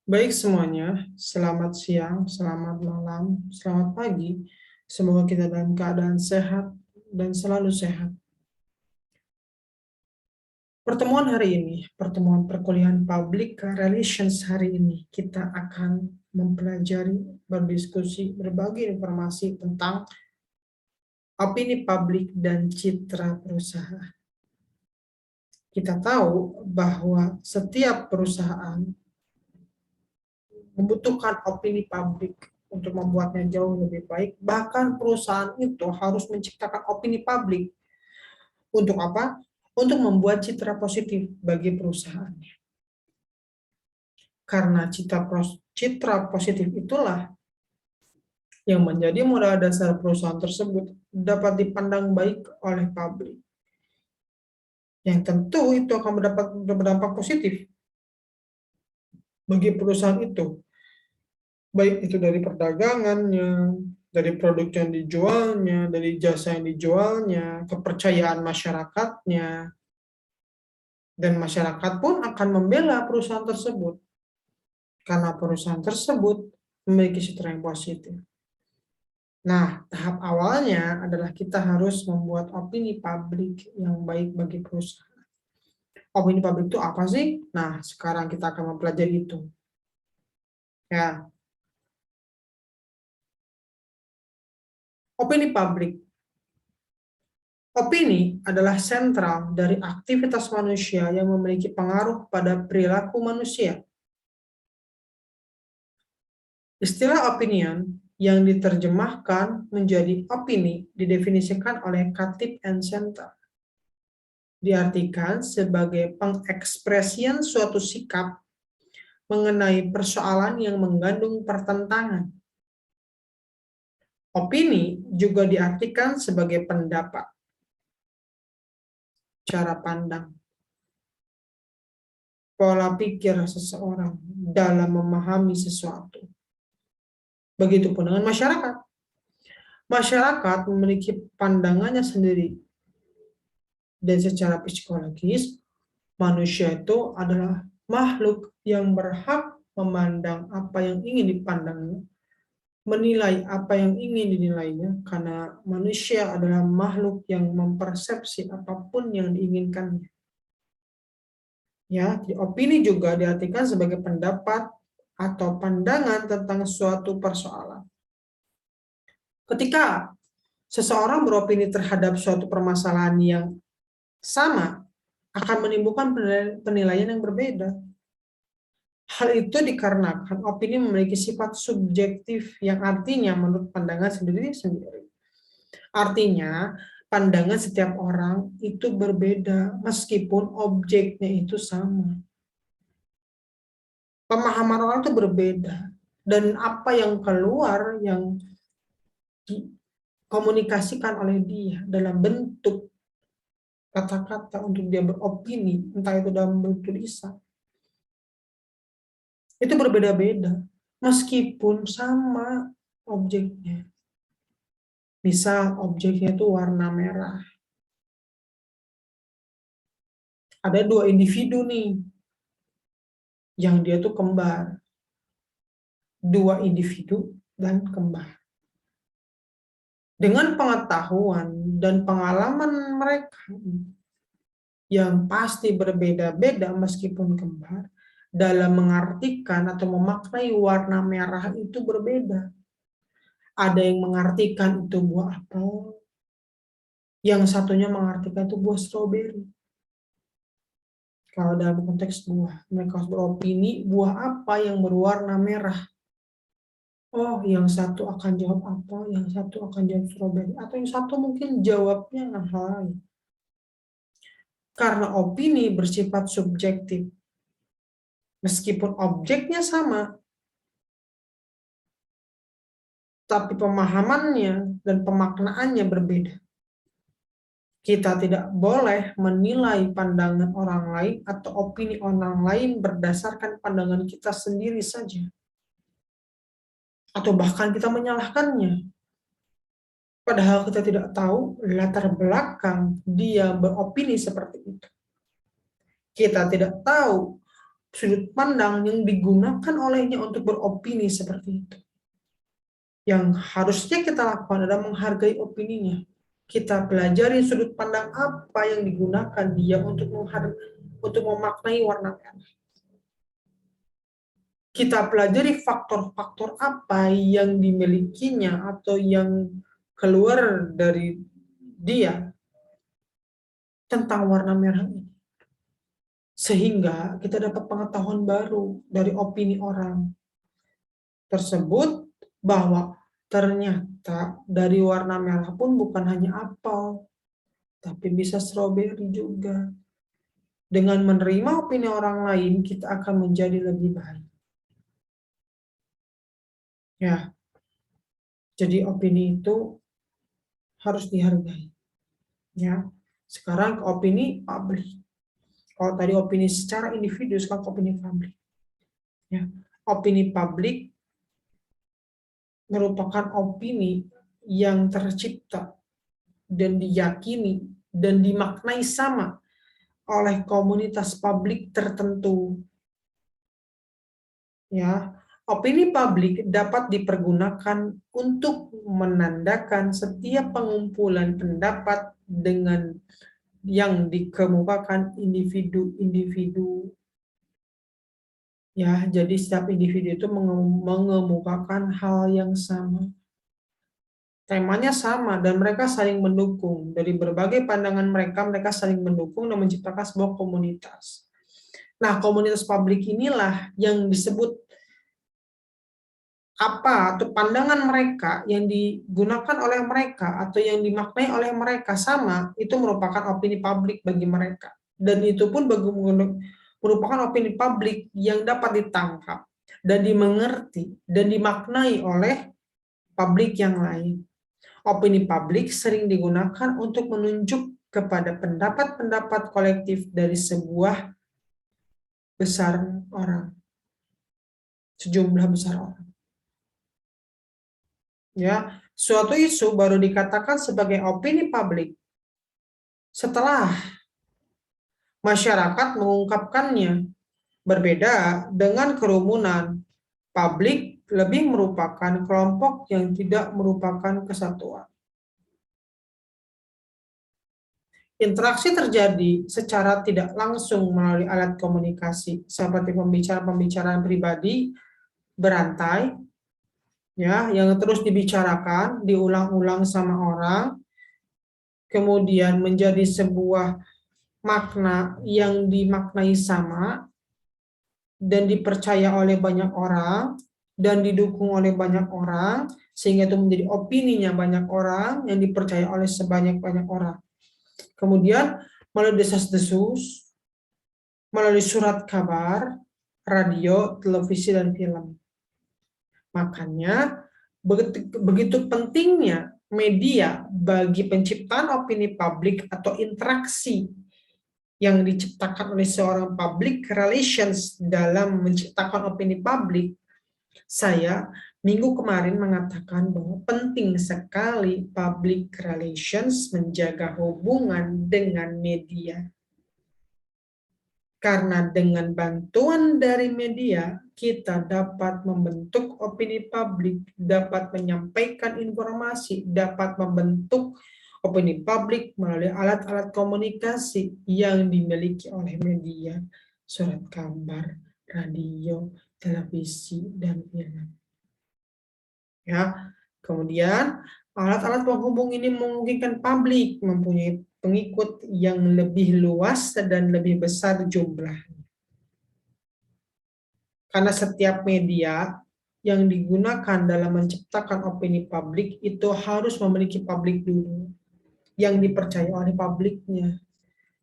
Baik semuanya, selamat siang, selamat malam, selamat pagi. Semoga kita dalam keadaan sehat dan selalu sehat. Pertemuan hari ini, pertemuan perkuliahan Public Relations hari ini, kita akan mempelajari, berdiskusi, berbagi informasi tentang opini publik dan citra perusahaan. Kita tahu bahwa setiap perusahaan membutuhkan opini publik untuk membuatnya jauh lebih baik. Bahkan perusahaan itu harus menciptakan opini publik. Untuk apa? Untuk membuat citra positif bagi perusahaannya. Karena citra positif itulah yang menjadi modal dasar perusahaan tersebut dapat dipandang baik oleh publik. Yang tentu itu akan berdampak positif bagi perusahaan itu, baik itu dari perdagangannya, dari produk yang dijualnya, dari jasa yang dijualnya, kepercayaan masyarakatnya, dan masyarakat pun akan membela perusahaan tersebut karena perusahaan tersebut memiliki citra yang positif. Nah, tahap awalnya adalah kita harus membuat opini publik yang baik bagi perusahaan. Opini publik itu apa sih? Nah, sekarang kita akan mempelajari itu. Ya, opini publik. Opini adalah sentral dari aktivitas manusia yang memiliki pengaruh pada perilaku manusia. Istilah opinion yang diterjemahkan menjadi opini didefinisikan oleh Khatib and Center. Diartikan sebagai pengekspresian suatu sikap mengenai persoalan yang mengandung pertentangan. Opini juga diartikan sebagai pendapat, cara pandang, pola pikir seseorang dalam memahami sesuatu. Begitupun dengan masyarakat. Masyarakat memiliki pandangannya sendiri. Dan secara psikologis, manusia itu adalah makhluk yang berhak memandang apa yang ingin dipandangnya, menilai apa yang ingin dinilainya, karena manusia adalah makhluk yang mempersepsi apapun yang diinginkannya. Ya, opini juga diartikan sebagai pendapat atau pandangan tentang suatu persoalan. Ketika seseorang beropini terhadap suatu permasalahan yang sama, akan menimbulkan penilaian yang berbeda. Hal itu dikarenakan opini memiliki sifat subjektif yang artinya menurut pandangan sendiri-sendiri. Artinya, pandangan setiap orang itu berbeda meskipun objeknya itu sama. Pemahaman orang itu berbeda dan apa yang keluar yang dikomunikasikan oleh dia dalam bentuk kata-kata untuk dia beropini, entah itu dalam bentuk tulisan, itu berbeda-beda meskipun sama objeknya. Misal objeknya itu warna merah. Ada dua individu nih yang dia tuh kembar. Dua individu dan kembar. Dengan pengetahuan dan pengalaman mereka yang pasti berbeda-beda meskipun kembar, dalam mengartikan atau memaknai warna merah itu berbeda. Ada yang mengartikan itu buah apel, yang satunya mengartikan itu buah stroberi. Kalau dalam konteks buah, mereka harus beropini buah apa yang berwarna merah. Oh, yang satu akan jawab apa, yang satu akan jawab stroberi, atau yang satu mungkin jawabnya hal lain. Karena opini bersifat subjektif. Meskipun objeknya sama, tapi pemahamannya dan pemaknaannya berbeda. Kita tidak boleh menilai pandangan orang lain atau opini orang lain berdasarkan pandangan kita sendiri saja. Atau bahkan kita menyalahkannya. Padahal kita tidak tahu latar belakang dia beropini seperti itu. Kita tidak tahu sudut pandang yang digunakan olehnya untuk beropini seperti itu. Yang harusnya kita lakukan adalah menghargai opininya. Kita pelajari sudut pandang apa yang digunakan dia untuk memaknai warna merah. Kita pelajari faktor-faktor apa yang dimilikinya atau yang keluar dari dia tentang warna merah ini. Sehingga kita dapat pengetahuan baru dari opini orang tersebut bahwa ternyata dari warna merah pun bukan hanya apel, tapi bisa stroberi juga. Dengan menerima opini orang lain, kita akan menjadi lebih baik. Ya, jadi opini itu harus dihargai. Ya, sekarang ke opini publik. Kalau tadi opini secara individu, sekarang opini publik. Ya, opini publik merupakan opini yang tercipta dan diyakini dan dimaknai sama oleh komunitas publik tertentu. Ya, opini publik dapat dipergunakan untuk menandakan setiap pengumpulan pendapat dengan yang dikemukakan individu-individu. Ya, jadi setiap individu itu mengemukakan hal yang sama. Temanya sama dan mereka saling mendukung. Dari berbagai pandangan mereka, mereka saling mendukung dan menciptakan sebuah komunitas. Nah, komunitas publik inilah yang disebut apa atau pandangan mereka yang digunakan oleh mereka atau yang dimaknai oleh mereka sama, itu merupakan opini publik bagi mereka. Dan itu pun merupakan opini publik yang dapat ditangkap dan dimengerti dan dimaknai oleh publik yang lain. Opini publik sering digunakan untuk menunjuk kepada pendapat-pendapat kolektif dari sebuah besar orang, sejumlah besar orang. Ya, suatu isu baru dikatakan sebagai opini publik setelah masyarakat mengungkapkannya. Berbeda dengan kerumunan, publik lebih merupakan kelompok yang tidak merupakan kesatuan. Interaksi terjadi secara tidak langsung melalui alat komunikasi seperti pembicaraan pribadi berantai, ya, yang terus dibicarakan, diulang-ulang sama orang, kemudian menjadi sebuah makna yang dimaknai sama dan dipercaya oleh banyak orang dan didukung oleh banyak orang, sehingga itu menjadi opininya banyak orang yang dipercaya oleh sebanyak-banyak orang. Kemudian melalui desas-desus, melalui surat kabar, radio, televisi, dan film. Makanya begitu pentingnya media bagi penciptaan opini publik atau interaksi yang diciptakan oleh seorang public relations dalam menciptakan opini publik. Saya minggu kemarin mengatakan bahwa penting sekali public relations menjaga hubungan dengan media. Karena dengan bantuan dari media, kita dapat membentuk opini publik, dapat menyampaikan informasi, dapat membentuk opini publik melalui alat-alat komunikasi yang dimiliki oleh media, surat kabar, radio, televisi, dan film. Ya, kemudian alat-alat penghubung ini memungkinkan publik mempunyai pengikut yang lebih luas dan lebih besar jumlahnya. Karena setiap media yang digunakan dalam menciptakan opini publik itu harus memiliki publik dulu yang dipercaya oleh publiknya.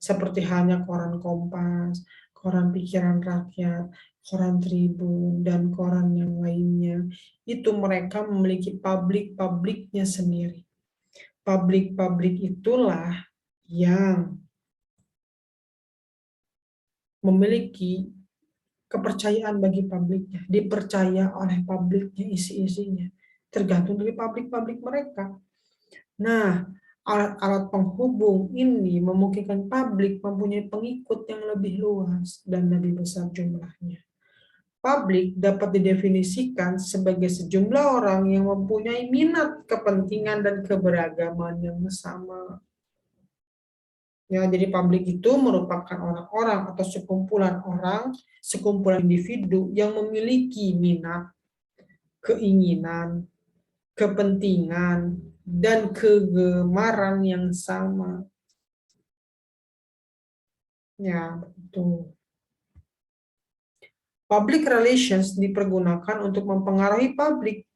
Seperti halnya koran Kompas, koran Pikiran Rakyat, koran Tribun, dan koran yang lainnya. Itu mereka memiliki publik-publiknya sendiri. Publik-publik itulah yang memiliki kepercayaan bagi publiknya, dipercaya oleh publiknya isi-isinya, tergantung dari publik-publik mereka. Nah, Alat-alat penghubung ini memungkinkan publik mempunyai pengikut yang lebih luas dan lebih besar jumlahnya. Publik dapat didefinisikan sebagai sejumlah orang yang mempunyai minat, kepentingan, dan keberagaman yang sama. Ya, jadi publik itu merupakan orang-orang atau sekumpulan orang, sekumpulan individu yang memiliki minat, keinginan, kepentingan, dan kegemaran yang sama. Ya, betul. Public relations dipergunakan untuk mempengaruhi publik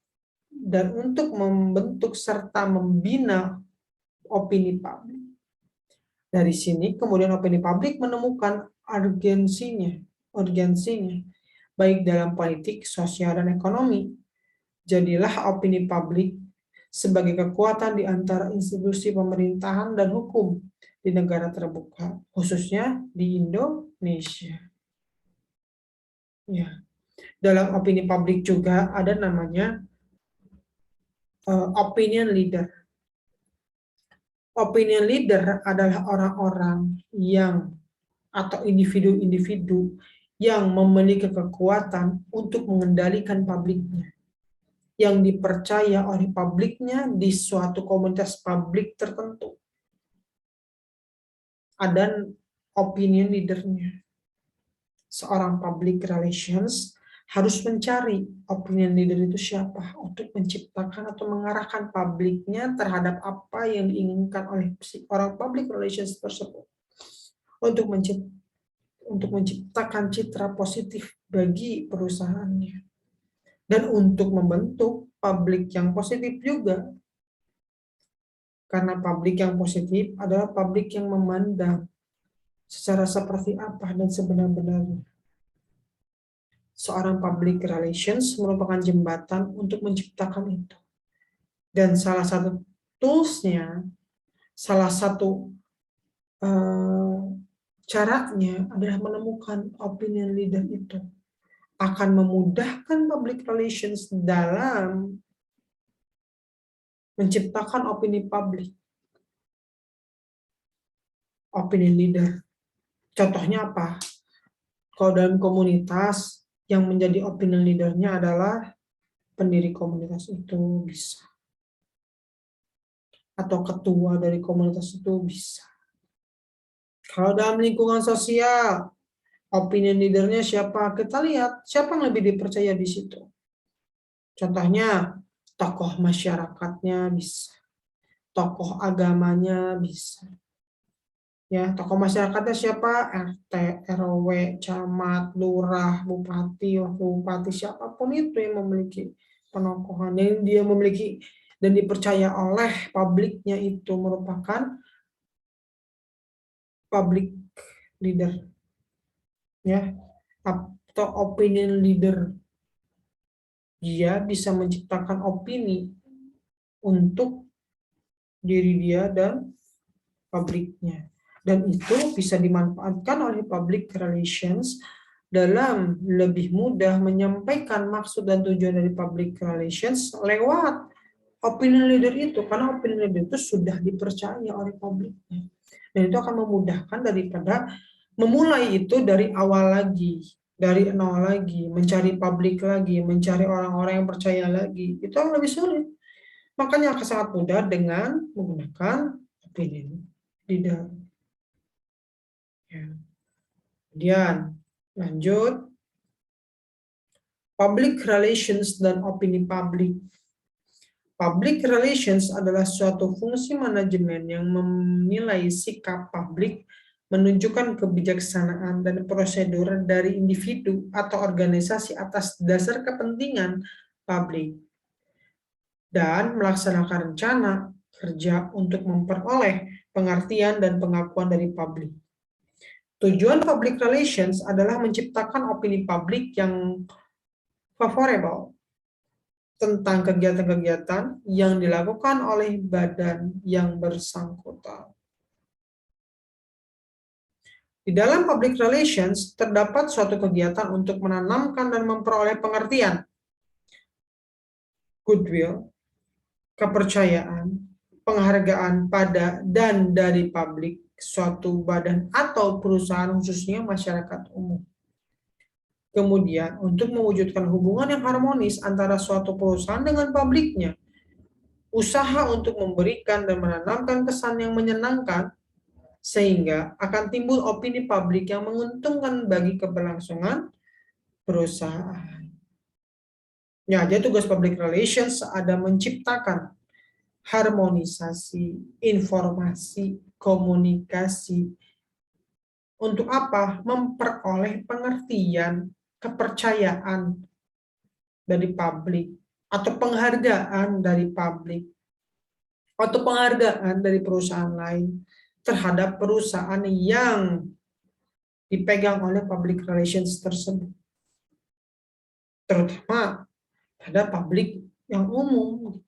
dan untuk membentuk serta membina opini publik. Dari sini kemudian opini publik menemukan urgensinya, baik dalam politik, sosial, dan ekonomi. Jadilah opini publik sebagai kekuatan di antara institusi pemerintahan dan hukum di negara terbuka, khususnya di Indonesia. Ya. Dalam opini publik juga ada namanya opinion leader. Opinion leader adalah orang-orang yang atau individu-individu yang memiliki kekuatan untuk mengendalikan publiknya, yang dipercaya oleh publiknya di suatu komunitas publik tertentu. Ada opinion leadernya. Seorang public relations harus mencari opinion leader itu siapa untuk menciptakan atau mengarahkan publiknya terhadap apa yang diinginkan oleh orang public relations tersebut untuk menciptakan citra positif bagi perusahaannya dan untuk membentuk publik yang positif juga, karena publik yang positif adalah publik yang memandang secara seperti apa dan sebenar-benarnya. Seorang public relations merupakan jembatan untuk menciptakan itu. Dan salah satu tools-nya, salah satu caranya adalah menemukan opinion leader itu. Akan memudahkan public relations dalam menciptakan opini publik. Opinion leader. Contohnya apa? Kalau dalam komunitas, yang menjadi opinion leader-nya adalah pendiri komunitas itu bisa. Atau ketua dari komunitas itu bisa. Kalau dalam lingkungan sosial, opinion leader-nya siapa? Kita lihat siapa yang lebih dipercaya di situ. Contohnya, tokoh masyarakatnya bisa. Tokoh agamanya bisa. Ya, tokoh masyarakatnya siapa? RT, RW, camat, lurah, bupati, wakil bupati, siapapun itu yang memiliki penokohan, yang dia memiliki dan dipercaya oleh publiknya itu merupakan public leader. Ya, atau opinion leader. Dia bisa menciptakan opini untuk diri dia dan publiknya. Dan itu bisa dimanfaatkan oleh public relations dalam lebih mudah menyampaikan maksud dan tujuan dari public relations lewat opinion leader itu, karena opinion leader itu sudah dipercaya oleh publiknya. Dan itu akan memudahkan daripada memulai itu dari awal lagi, dari nol lagi, mencari publik lagi, mencari orang-orang yang percaya lagi. Itu yang lebih sulit. Makanya akan sangat mudah dengan menggunakan opinion leader. Ya. Kemudian lanjut, public relations dan opini publik. Public relations adalah suatu fungsi manajemen yang menilai sikap publik, menunjukkan kebijaksanaan dan prosedur dari individu atau organisasi atas dasar kepentingan publik, dan melaksanakan rencana kerja untuk memperoleh pengertian dan pengakuan dari publik. Tujuan public relations adalah menciptakan opini publik yang favorable tentang kegiatan-kegiatan yang dilakukan oleh badan yang bersangkutan. Di dalam public relations terdapat suatu kegiatan untuk menanamkan dan memperoleh pengertian, goodwill, kepercayaan, penghargaan pada dan dari publik suatu badan atau perusahaan, khususnya masyarakat umum. Kemudian, untuk mewujudkan hubungan yang harmonis antara suatu perusahaan dengan publiknya, usaha untuk memberikan dan menanamkan kesan yang menyenangkan sehingga akan timbul opini publik yang menguntungkan bagi keberlangsungan perusahaan. Ya, jadi tugas public relations ada menciptakan harmonisasi, informasi, komunikasi. Untuk apa? Memperoleh pengertian, kepercayaan dari publik, atau penghargaan dari publik, atau penghargaan dari perusahaan lain terhadap perusahaan yang dipegang oleh public relations tersebut. Terutama pada publik yang umum,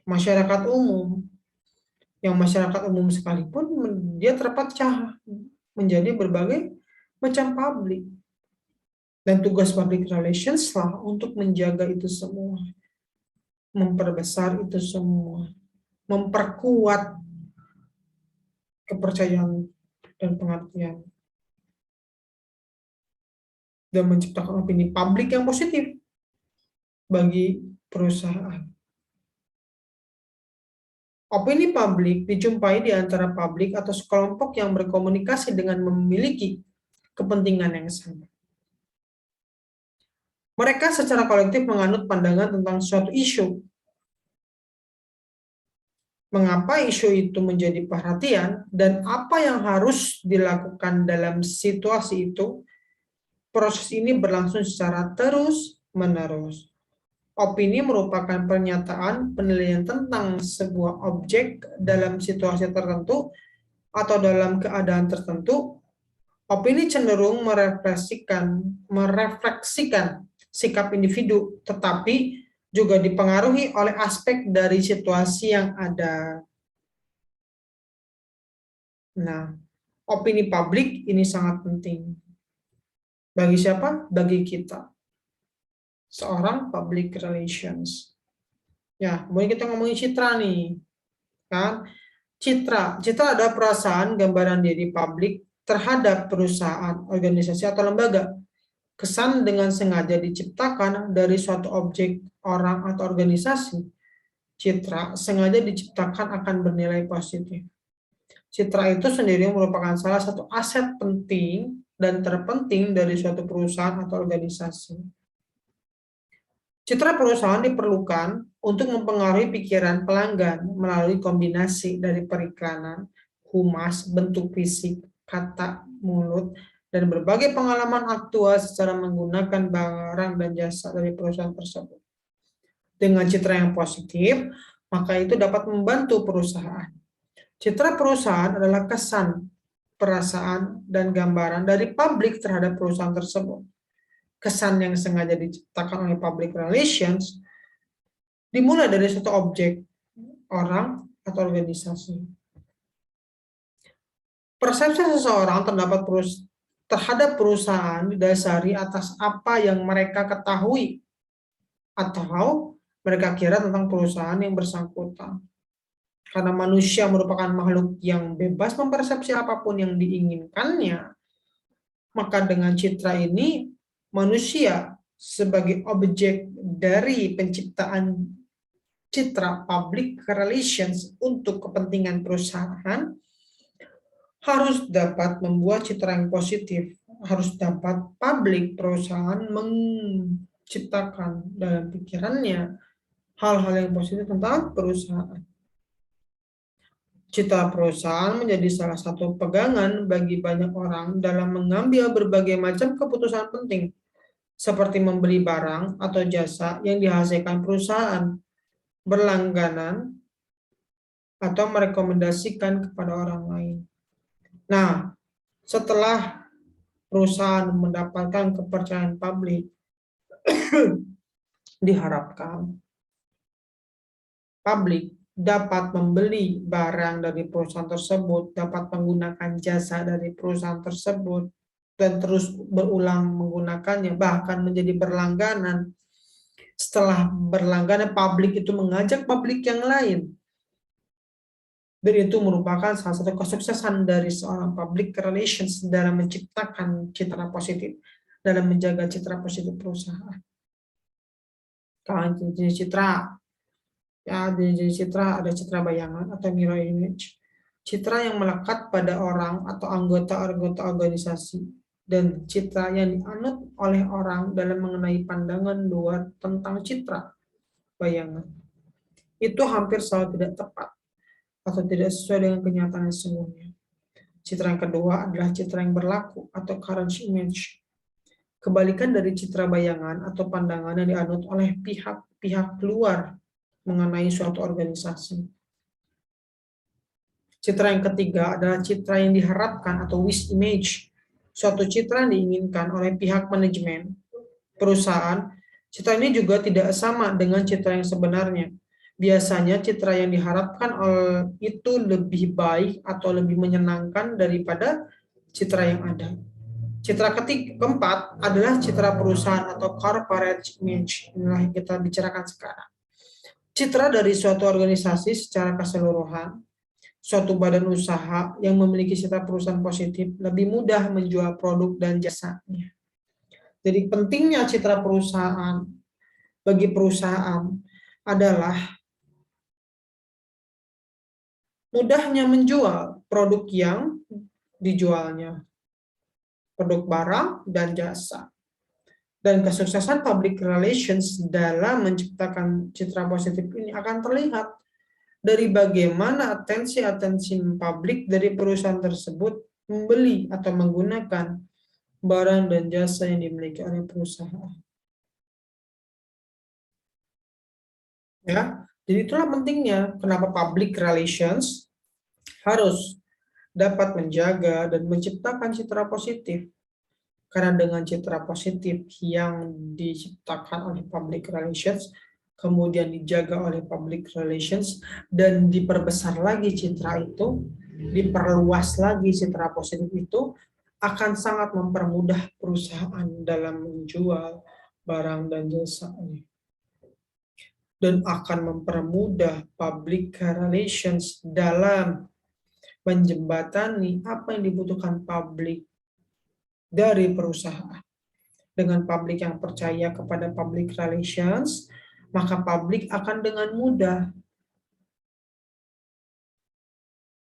masyarakat umum. Yang masyarakat umum sekalipun dia terpecah menjadi berbagai macam publik. Dan tugas public relations lah untuk menjaga itu semua, memperbesar itu semua, memperkuat kepercayaan dan pengertian, dan menciptakan opini publik yang positif bagi perusahaan. Opini publik dijumpai di antara publik atau sekelompok yang berkomunikasi dengan memiliki kepentingan yang sama. Mereka secara kolektif menganut pandangan tentang suatu isu. Mengapa isu itu menjadi perhatian dan apa yang harus dilakukan dalam situasi itu? Proses ini berlangsung secara terus-menerus. Opini merupakan pernyataan penilaian tentang sebuah objek dalam situasi tertentu atau dalam keadaan tertentu. Opini cenderung merefleksikan sikap individu, tetapi juga dipengaruhi oleh aspek dari situasi yang ada. Nah, opini publik ini sangat penting. Bagi siapa? Bagi kita. Seorang public relations. Ya, kemudian kita ngomongin citra nih. Kan? Citra adalah perasaan gambaran diri publik terhadap perusahaan, organisasi, atau lembaga. Kesan dengan sengaja diciptakan dari suatu objek, orang, atau organisasi. Citra sengaja diciptakan akan bernilai positif. Citra itu sendiri merupakan salah satu aset penting dan terpenting dari suatu perusahaan atau organisasi. Citra perusahaan diperlukan untuk mempengaruhi pikiran pelanggan melalui kombinasi dari periklanan, humas, bentuk fisik, kata, mulut, dan berbagai pengalaman aktual secara menggunakan barang dan jasa dari perusahaan tersebut. Dengan citra yang positif, maka itu dapat membantu perusahaan. Citra perusahaan adalah kesan, perasaan, dan gambaran dari publik terhadap perusahaan tersebut. Kesan yang sengaja diciptakan oleh public relations dimulai dari suatu objek, orang, atau organisasi. Persepsi seseorang terhadap perusahaan didasari atas apa yang mereka ketahui atau mereka kira tentang perusahaan yang bersangkutan. Karena manusia merupakan makhluk yang bebas mempersepsi apapun yang diinginkannya, maka dengan citra ini, manusia sebagai objek dari penciptaan citra public relations untuk kepentingan perusahaan harus dapat membuat citra yang positif, harus dapat publik perusahaan menciptakan dalam pikirannya hal-hal yang positif tentang perusahaan. Citra perusahaan menjadi salah satu pegangan bagi banyak orang dalam mengambil berbagai macam keputusan penting, seperti membeli barang atau jasa yang dihasilkan perusahaan, berlangganan, atau merekomendasikan kepada orang lain. Nah, setelah perusahaan mendapatkan kepercayaan publik, diharapkan publik dapat membeli barang dari perusahaan tersebut, dapat menggunakan jasa dari perusahaan tersebut, dan terus berulang menggunakannya, bahkan menjadi berlangganan. Setelah berlangganan, publik itu mengajak publik yang lain Dan itu merupakan salah satu kesuksesan dari seorang public relations dalam menciptakan citra positif, dalam menjaga citra positif perusahaan. Kalau jenis citra, ya jenis citra ada citra bayangan atau mirror image. Citra yang melekat pada orang atau anggota-anggota organisasi, dan citra yang dianut oleh orang dalam mengenai pandangan luar tentang citra bayangan. Itu hampir selalu tidak tepat atau tidak sesuai dengan kenyataan yang sesungguhnya. Citra yang kedua adalah citra yang berlaku atau current image. Kebalikan dari citra bayangan atau pandangan yang dianut oleh pihak-pihak luar mengenai suatu organisasi. Citra yang ketiga adalah citra yang diharapkan atau wish image. Suatu citra yang diinginkan oleh pihak manajemen perusahaan. Citra ini juga tidak sama dengan citra yang sebenarnya. Biasanya citra yang diharapkan itu lebih baik atau lebih menyenangkan daripada citra yang ada. Citra keempat adalah citra perusahaan atau corporate image. Inilah yang kita bicarakan sekarang. Citra dari suatu organisasi secara keseluruhan, suatu badan usaha yang memiliki citra perusahaan positif lebih mudah menjual produk dan jasanya. Jadi pentingnya citra perusahaan bagi perusahaan adalah mudahnya menjual produk yang dijualnya, produk barang dan jasa. Dan kesuksesan public relations dalam menciptakan citra positif ini akan terlihat dari bagaimana atensi publik dari perusahaan tersebut membeli atau menggunakan barang dan jasa yang dimiliki oleh perusahaan. Ya, jadi itulah pentingnya kenapa public relations harus dapat menjaga dan menciptakan citra positif. Karena dengan citra positif yang diciptakan oleh public relations, kemudian dijaga oleh public relations, dan diperbesar lagi citra itu, diperluas lagi citra positif itu, akan sangat mempermudah perusahaan dalam menjual barang dan jasanya. Dan akan mempermudah public relations dalam menjembatani apa yang dibutuhkan publik dari perusahaan. Dengan publik yang percaya kepada public relations, maka publik akan dengan mudah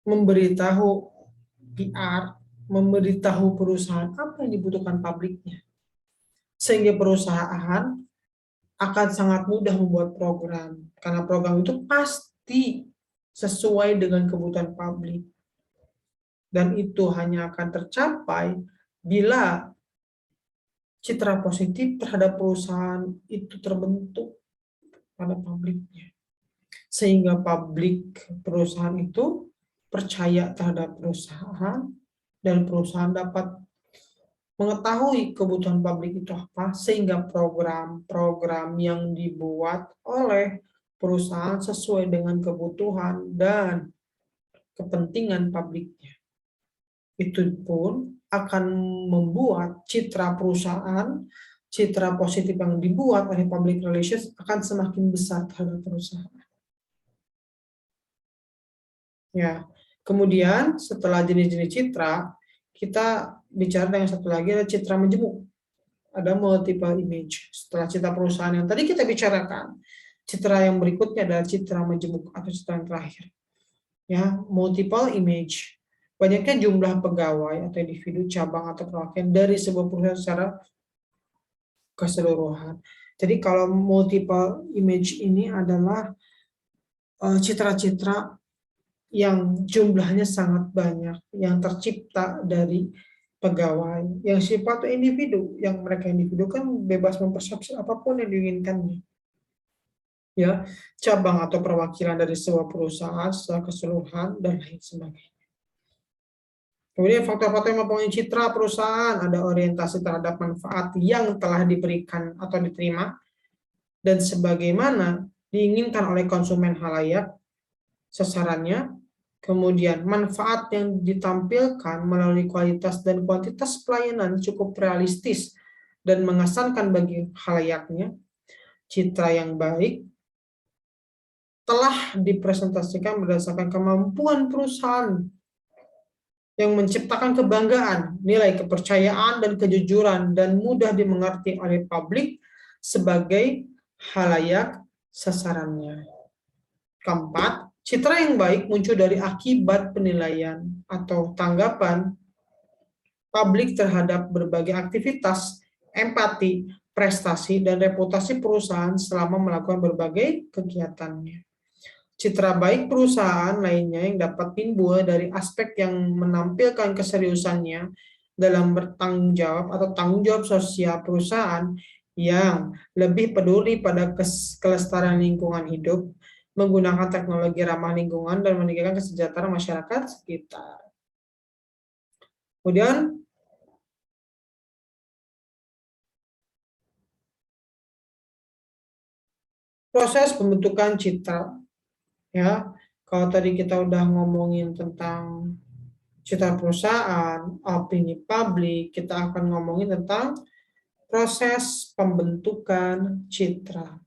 memberitahu PR, memberitahu perusahaan apa yang dibutuhkan publiknya. Sehingga perusahaan akan sangat mudah membuat program, karena program itu pasti sesuai dengan kebutuhan publik. Dan itu hanya akan tercapai bila citra positif terhadap perusahaan itu terbentuk pada publiknya. Sehingga publik perusahaan itu percaya terhadap perusahaan, dan perusahaan dapat mengetahui kebutuhan publik itu apa, sehingga program-program yang dibuat oleh perusahaan sesuai dengan kebutuhan dan kepentingan publiknya. Itu pun akan membuat citra perusahaan, citra positif yang dibuat oleh public relations akan semakin besar terhadap perusahaan. Ya, kemudian setelah jenis-jenis citra, kita bicara yang satu lagi adalah citra menjemuk. Ada multiple image. Setelah citra perusahaan yang tadi kita bicarakan, citra yang berikutnya adalah citra menjemuk atau citra yang terakhir. Ya, multiple image. Banyaknya jumlah pegawai atau individu, cabang atau perwakilan dari sebuah perusahaan secara keseluruhan. Jadi kalau multiple image ini adalah citra-citra yang jumlahnya sangat banyak, yang tercipta dari pegawai, yang sifatnya individu, yang mereka individu kan bebas mempersepsi apapun yang diinginkannya. Ya, cabang atau perwakilan dari sebuah perusahaan secara keseluruhan dan lain sebagainya. Kemudian faktor-faktor yang mempengaruhi citra perusahaan, ada orientasi terhadap manfaat yang telah diberikan atau diterima dan sebagaimana diinginkan oleh konsumen halayak sasarannya. Kemudian manfaat yang ditampilkan melalui kualitas dan kuantitas pelayanan cukup realistis dan mengesankan bagi halayaknya. Citra yang baik telah dipresentasikan berdasarkan kemampuan perusahaan yang menciptakan kebanggaan, nilai kepercayaan dan kejujuran, dan mudah dimengerti oleh publik sebagai halayak sasarannya. Keempat, citra yang baik muncul dari akibat penilaian atau tanggapan publik terhadap berbagai aktivitas, empati, prestasi, dan reputasi perusahaan selama melakukan berbagai kegiatannya. Citra baik perusahaan lainnya yang dapat timbul dari aspek yang menampilkan keseriusannya dalam bertanggung jawab atau tanggung jawab sosial perusahaan yang lebih peduli pada kelestarian lingkungan hidup, menggunakan teknologi ramah lingkungan, dan meningkatkan kesejahteraan masyarakat sekitar. Kemudian, proses pembentukan citra. Ya, kalau tadi kita udah ngomongin tentang citra perusahaan, opini publik, kita akan ngomongin tentang proses pembentukan citra.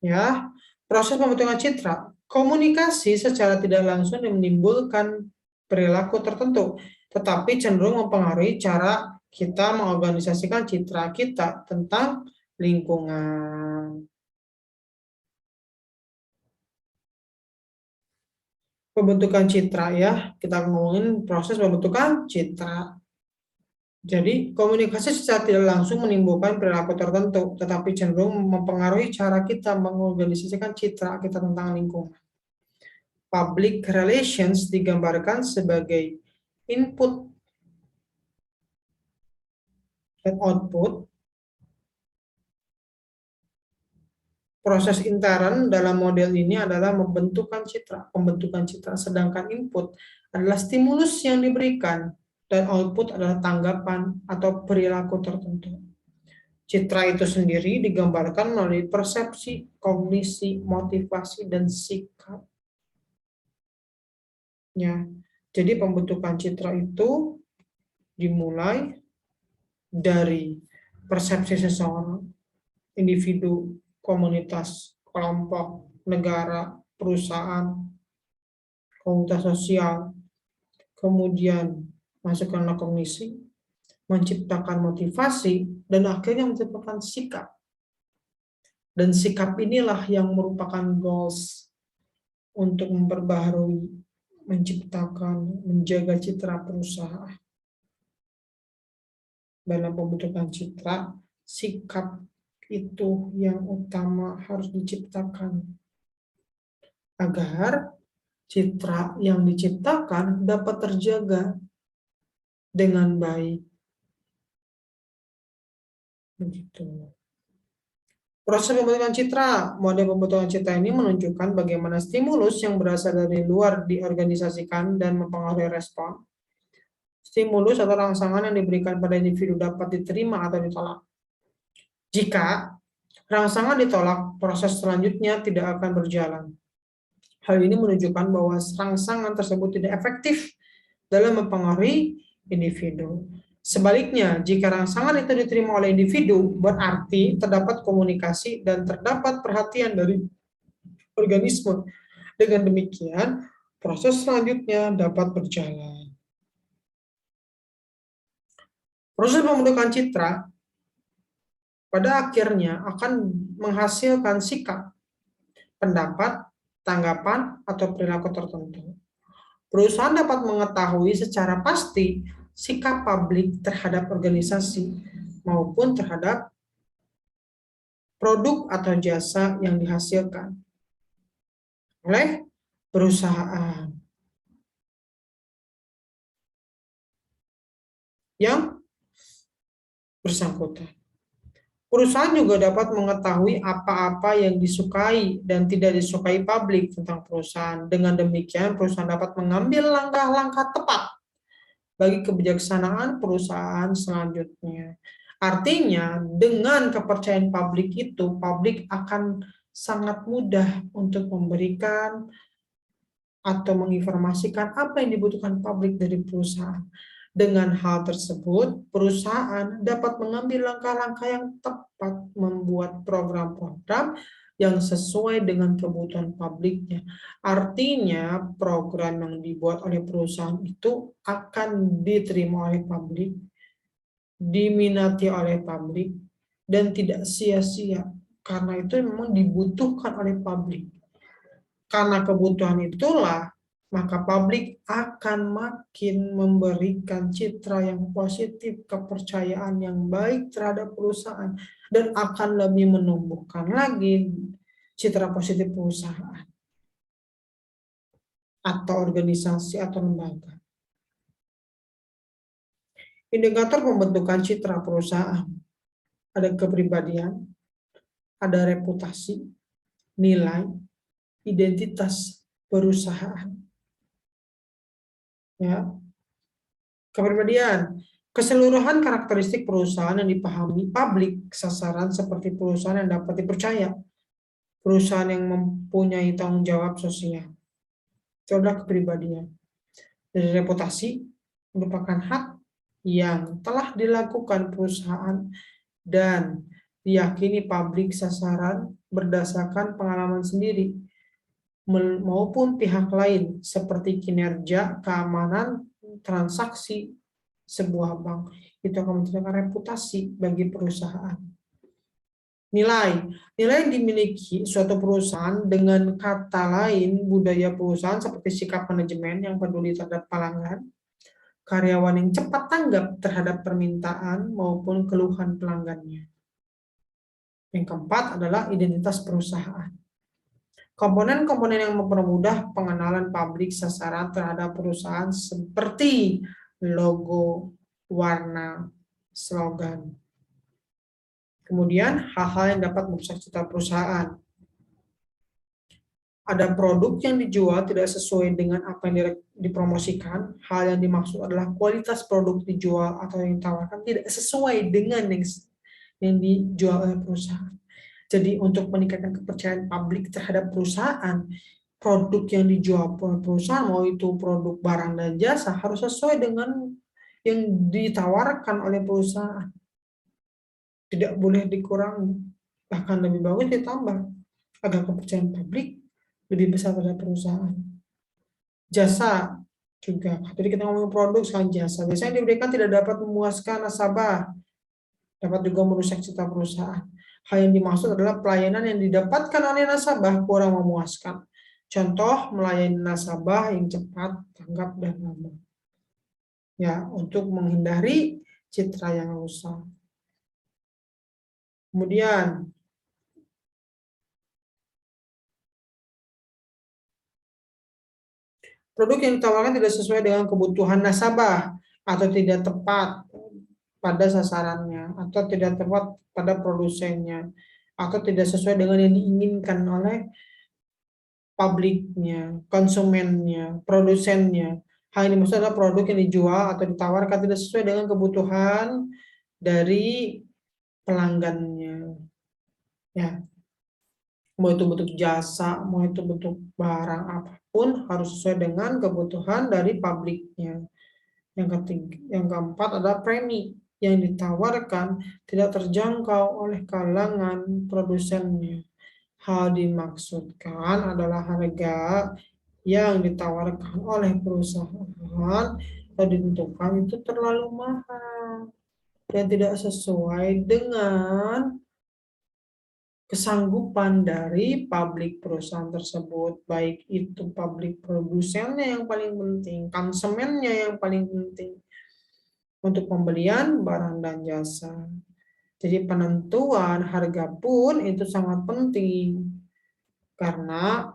Ya, proses pembentukan citra, komunikasi secara tidak langsung menimbulkan perilaku tertentu, tetapi cenderung mempengaruhi cara kita mengorganisasikan citra kita tentang lingkungan. Pembentukan citra ya, kita ngomongin proses pembentukan citra. Jadi, komunikasi secara tidak langsung menimbulkan perilaku tertentu, tetapi cenderung mempengaruhi cara kita mengorganisasikan citra kita tentang lingkungan. Public relations digambarkan sebagai input dan output. Proses intern dalam model ini adalah pembentukan citra, sedangkan input adalah stimulus yang diberikan dan output adalah tanggapan atau perilaku tertentu. Citra itu sendiri digambarkan melalui persepsi, kognisi, motivasi, dan sikap. Ya, jadi pembentukan citra itu dimulai dari persepsi seseorang, individu, komunitas, kelompok, negara, perusahaan, komunitas sosial, kemudian masuk ke kognisi, menciptakan motivasi, dan akhirnya menciptakan sikap. Dan sikap inilah yang merupakan goals untuk memperbaharui, menciptakan, menjaga citra perusahaan. Dalam pembentukan citra, sikap itu yang utama harus diciptakan agar citra yang diciptakan dapat terjaga dengan baik. Begitu. Proses pembentukan citra, model pembentukan citra ini menunjukkan bagaimana stimulus yang berasal dari luar diorganisasikan dan mempengaruhi respon. Stimulus atau rangsangan yang diberikan pada individu dapat diterima atau ditolak. Jika rangsangan ditolak, proses selanjutnya tidak akan berjalan. Hal ini menunjukkan bahwa rangsangan tersebut tidak efektif dalam mempengaruhi individu. Sebaliknya, jika rangsangan itu diterima oleh individu, berarti terdapat komunikasi dan terdapat perhatian dari organisme. Dengan demikian, proses selanjutnya dapat berjalan. Proses pembentukan citra pada akhirnya akan menghasilkan sikap, pendapat, tanggapan, atau perilaku tertentu. Perusahaan dapat mengetahui secara pasti sikap publik terhadap organisasi maupun terhadap produk atau jasa yang dihasilkan oleh perusahaan yang bersangkutan. Perusahaan juga dapat mengetahui apa-apa yang disukai dan tidak disukai publik tentang perusahaan. Dengan demikian, perusahaan dapat mengambil langkah-langkah tepat bagi kebijaksanaan perusahaan selanjutnya. Artinya, dengan kepercayaan publik itu, publik akan sangat mudah untuk memberikan atau menginformasikan apa yang dibutuhkan publik dari perusahaan. Dengan hal tersebut, perusahaan dapat mengambil langkah-langkah yang tepat membuat program-program yang sesuai dengan kebutuhan publiknya. Artinya program yang dibuat oleh perusahaan itu akan diterima oleh publik, diminati oleh publik, dan tidak sia-sia. Karena itu memang dibutuhkan oleh publik. Karena kebutuhan itulah, maka publik akan makin memberikan citra yang positif, kepercayaan yang baik terhadap perusahaan, dan akan lebih menumbuhkan lagi citra positif perusahaan atau organisasi atau lembaga. Indikator pembentukan citra perusahaan. Ada kepribadian, ada reputasi, nilai, identitas perusahaan. Ya, kepribadian, keseluruhan karakteristik perusahaan yang dipahami publik sasaran seperti perusahaan yang dapat dipercaya, perusahaan yang mempunyai tanggung jawab sosial. Itu adalah kepribadian. Dari reputasi merupakan hak yang telah dilakukan perusahaan dan diyakini publik sasaran berdasarkan pengalaman sendiri maupun pihak lain seperti kinerja, keamanan, transaksi sebuah bank. Itu akan menunjukkan reputasi bagi perusahaan. Nilai yang dimiliki suatu perusahaan, dengan kata lain budaya perusahaan seperti sikap manajemen yang peduli terhadap pelanggan, karyawan yang cepat tanggap terhadap permintaan maupun keluhan pelanggannya. Yang keempat adalah identitas perusahaan. Komponen-komponen yang mempermudah pengenalan publik sasaran terhadap perusahaan seperti logo, warna, slogan. Kemudian hal-hal yang dapat merusak citra perusahaan. Ada produk yang dijual tidak sesuai dengan apa yang dipromosikan. Hal yang dimaksud adalah kualitas produk dijual atau yang ditawarkan tidak sesuai dengan yang dijual oleh perusahaan. Jadi untuk meningkatkan kepercayaan publik terhadap perusahaan, produk yang dijual oleh perusahaan, mau itu produk barang dan jasa, harus sesuai dengan yang ditawarkan oleh perusahaan. Tidak boleh dikurangi, bahkan lebih bagus ditambah agar kepercayaan publik lebih besar pada perusahaan. Jasa juga, jadi kita ngomong produk sekarang jasa. Biasanya diberikan tidak dapat memuaskan nasabah, dapat juga merusak citra perusahaan. Hal yang dimaksud adalah pelayanan yang didapatkan oleh nasabah kurang memuaskan. Contoh, melayani nasabah yang cepat, tanggap, dan lama. Ya, untuk menghindari citra yang rusak. Kemudian, produk yang ditawarkan tidak sesuai dengan kebutuhan nasabah atau tidak tepat pada sasarannya, atau tidak tepat pada produsennya, atau tidak sesuai dengan yang diinginkan oleh publiknya, konsumennya, produsennya. Hal ini maksudnya adalah produk yang dijual atau ditawarkan tidak sesuai dengan kebutuhan dari pelanggannya. Ya, mau itu bentuk jasa, mau itu bentuk barang apapun harus sesuai dengan kebutuhan dari publiknya. Yang ketiga, yang keempat adalah premi yang ditawarkan tidak terjangkau oleh kalangan produsennya. Hal dimaksudkan adalah harga yang ditawarkan oleh perusahaan atau ditentukan itu terlalu mahal dan tidak sesuai dengan kesanggupan dari publik perusahaan tersebut, baik itu publik produsennya yang paling penting, konsumennya yang paling penting untuk pembelian barang dan jasa. Jadi penentuan harga pun itu sangat penting karena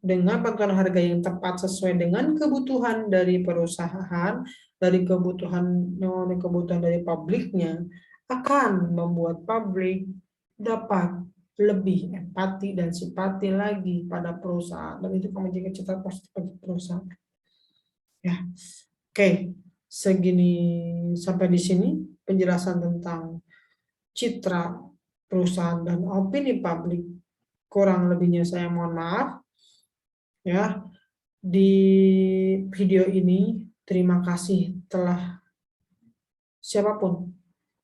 dengan penentuan harga yang tepat sesuai dengan kebutuhan dari perusahaan, dari kebutuhan dari publiknya, akan membuat publik dapat lebih empati dan simpati lagi pada perusahaan, dan itu akan menjaga citra positif bagi perusahaan. Ya, oke, segini sampai di sini penjelasan tentang citra perusahaan dan opini publik. Kurang lebihnya saya mohon maaf. Ya, di video ini terima kasih telah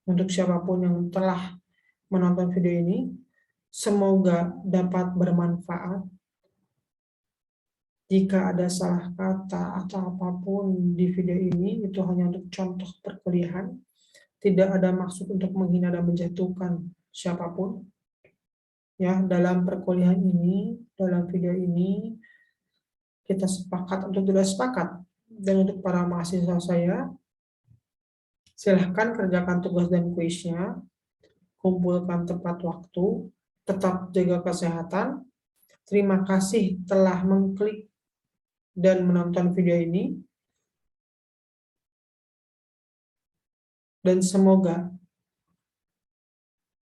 untuk siapapun yang telah menonton video ini. Semoga dapat bermanfaat. Jika ada salah kata atau apapun di video ini, itu hanya untuk contoh perkuliahan. Tidak ada maksud untuk menghina dan menjatuhkan siapapun. Ya, dalam perkuliahan ini, dalam video ini, kita sepakat untuk tidak sepakat. Dan untuk para mahasiswa saya, silahkan kerjakan tugas dan kuisnya, kumpulkan tepat waktu, tetap jaga kesehatan. Terima kasih telah mengklik dan menonton video ini. Dan semoga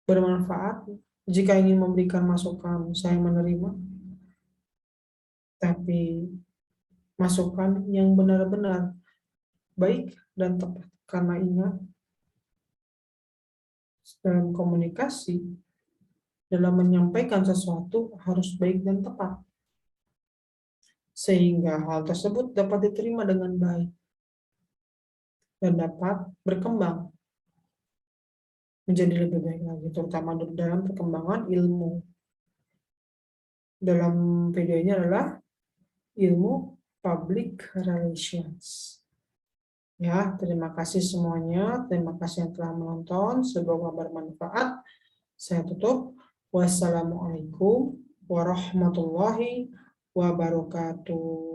bermanfaat. Jika ingin memberikan masukan, saya menerima. Tapi masukan yang benar-benar baik dan tepat. Karena ingat, dalam komunikasi, dalam menyampaikan sesuatu harus baik dan tepat. Sehingga hal tersebut dapat diterima dengan baik dan dapat berkembang menjadi lebih baik lagi, terutama dalam perkembangan ilmu. Dalam video ini adalah ilmu public relations. Ya, terima kasih semuanya. Terima kasih yang telah menonton. Semoga bermanfaat. Saya tutup. Wassalamualaikum warahmatullahi wabarakatuh.